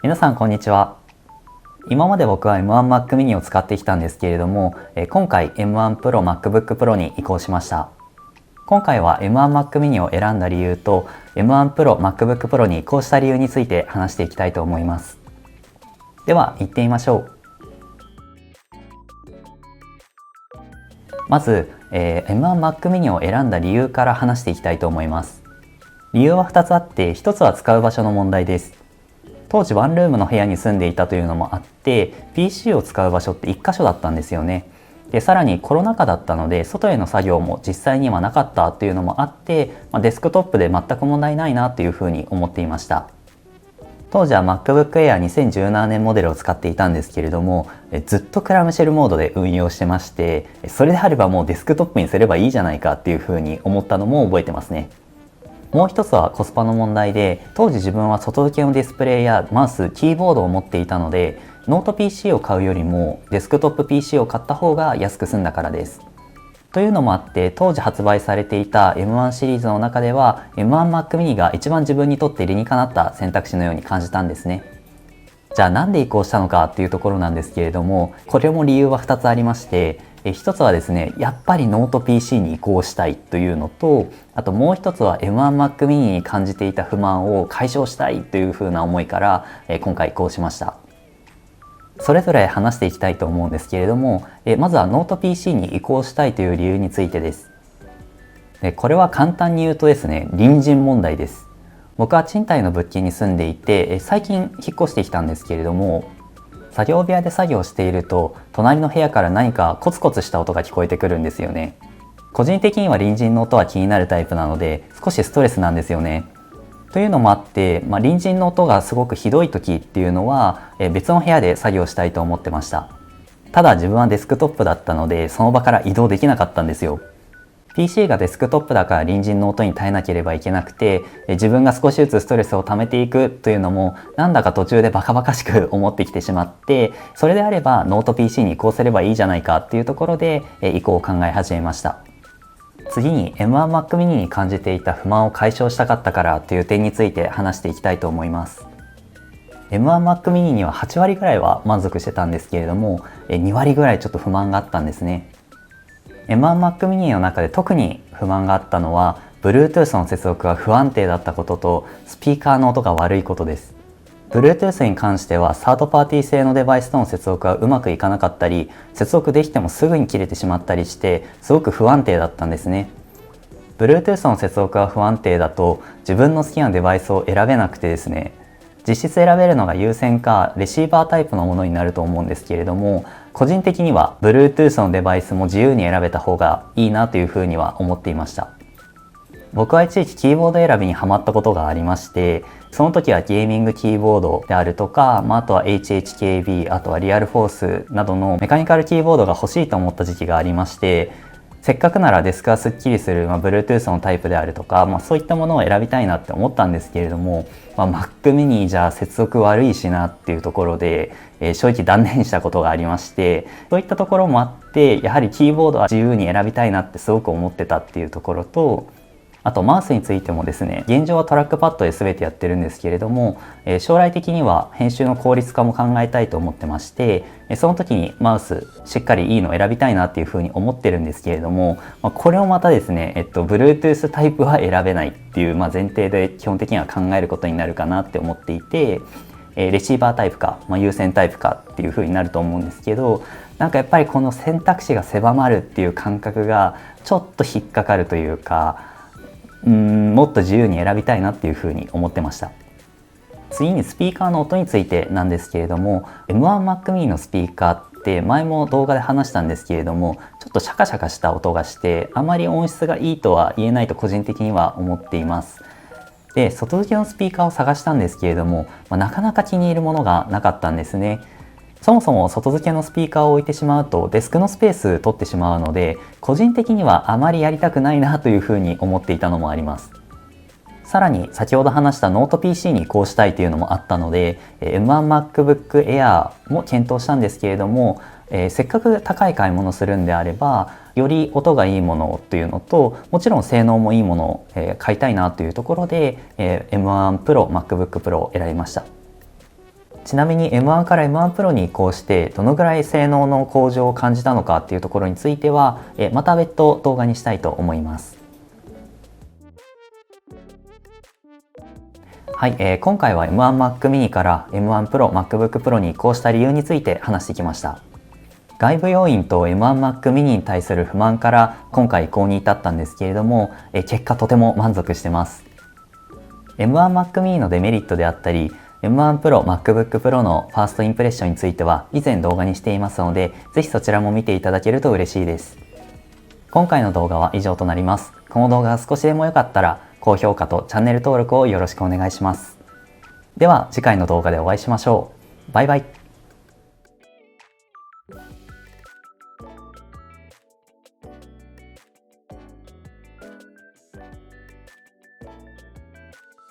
皆さんこんにちは。今まで僕は M1 Mac mini を使ってきたんですけれども、今回 M1 Pro MacBook Pro に移行しました。今回は M1 Mac mini を選んだ理由と M1 Pro MacBook Pro に移行した理由について話していきたいと思います。では行ってみましょう。まず、M1 Mac mini を選んだ理由から話していきたいと思います。理由は2つあって、1つは使う場所の問題です。当時ワンルームの部屋に住んでいたというのもあって PC を使う場所って1箇所だったんですよね。でさらにコロナ禍だったので外への作業も実際にはなかったというのもあって、デスクトップで全く問題ないなというふうに思っていました。当時は MacBook Air 2017年モデルを使っていたんですけれども、ずっとクラムシェルモードで運用してまして、それであればもうデスクトップにすればいいじゃないかっていうふうに思ったのも覚えてますね。もう一つはコスパの問題で、当時自分は外付けのディスプレイやマウス、キーボードを持っていたので、ノート PC を買うよりもデスクトップ PC を買った方が安く済んだからです。というのもあって、当時発売されていた M1 シリーズの中では M1 Mac mini が一番自分にとって理にかなった選択肢のように感じたんですね。じゃあなんで移行したのかっていうところなんですけれども、これも理由は2つありまして、一つはですね、やっぱりノート PC に移行したいというのと、あともう一つは M1 Mac mini に感じていた不満を解消したいというふうな思いから今回移行しました。それぞれ話していきたいと思うんですけれども、まずはノート PC に移行したいという理由についてです。これは簡単に言うとですね、隣人問題です。僕は賃貸の物件に住んでいて、最近引っ越してきたんですけれども、作業部屋で作業していると隣の部屋から何かコツコツした音が聞こえてくるんですよね。個人的には隣人の音は気になるタイプなので少しストレスなんですよね。というのもあって、隣人の音がすごくひどい時っていうのは別の部屋で作業したいと思ってました。ただ自分はデスクトップだったのでその場から移動できなかったんですよ。PC がデスクトップだから隣人の音に耐えなければいけなくて、自分が少しずつストレスを溜めていくというのもなんだか途中でバカバカしく思ってきてしまって、それであればノート PC に移行すればいいじゃないかっていうところで移行を考え始めました。次に M1 Mac mini に感じていた不満を解消したかったからという点について話していきたいと思います。M1 Mac mini には8割ぐらいは満足してたんですけれども、2割ぐらいちょっと不満があったんですね。M1 Mac mini の中で特に不満があったのは Bluetooth の接続が不安定だったこととスピーカーの音が悪いことです。Bluetooth に関してはサードパーティー製のデバイスとの接続がうまくいかなかったり、接続できてもすぐに切れてしまったりしてすごく不安定だったんですね。Bluetooth の接続が不安定だと自分の好きなデバイスを選べなくてですね、実質選べるのが有線かレシーバータイプのものになると思うんですけれども、個人的には Bluetooth のデバイスも自由に選べた方がいいなというふうには思っていました。僕は一時期キーボード選びにハマったことがありまして、その時はゲーミングキーボードであるとか、あとは HHKB、あとはリアルフォースなどのメカニカルキーボードが欲しいと思った時期がありまして、せっかくならデスクがスッキリする、Bluetooth のタイプであるとか、そういったものを選びたいなって思ったんですけれども、Mac mini じゃ接続悪いしなっていうところで、正直断念したことがありまして、そういったところもあって、やはりキーボードは自由に選びたいなってすごく思ってたっていうところと、あとマウスについてもですね、現状はトラックパッドで全てやってるんですけれども、将来的には編集の効率化も考えたいと思ってまして、その時にマウスしっかりいいのを選びたいなっていうふうに思ってるんですけれども、これをまたですね、Bluetooth タイプは選べないっていう、前提で基本的には考えることになるかなって思っていて、レシーバータイプか、有線タイプかっていうふうになると思うんですけど、なんかやっぱりこの選択肢が狭まるっていう感覚がちょっと引っかかるというか、もっと自由に選びたいなっていうふうに思ってました。次にスピーカーの音についてなんですけれども、 M1 Mac mini のスピーカーって前も動画で話したんですけれども、ちょっとシャカシャカした音がしてあまり音質がいいとは言えないと個人的には思っています。で、外付けのスピーカーを探したんですけれども、なかなか気に入るものがなかったんですね。そもそも外付けのスピーカーを置いてしまうとデスクのスペース取ってしまうので、個人的にはあまりやりたくないなというふうに思っていたのもあります。さらに先ほど話したノート PC に移行したいというのもあったので、M1 MacBook Air も検討したんですけれども、せっかく高い買い物するんであればより音がいいものというのと、もちろん性能もいいものを買いたいなというところで、M1 Pro MacBook Pro を選びました。ちなみに M1 から M1 Pro に移行してどのぐらい性能の向上を感じたのかっていうところについては、また別途動画にしたいと思います。はい、今回は M1 Mac mini から M1 Pro MacBook Pro に移行した理由について話してきました。外部要因と M1 Mac mini に対する不満から今回移行に至ったんですけれども、結果とても満足してます。M1 Mac mini のデメリットであったり、M1 Pro MacBook Pro のファーストインプレッションについては以前動画にしていますので、ぜひそちらも見ていただけると嬉しいです。今回の動画は以上となります。この動画が少しでも良かったら、高評価とチャンネル登録をよろしくお願いします。では次回の動画でお会いしましょう。バイバイ。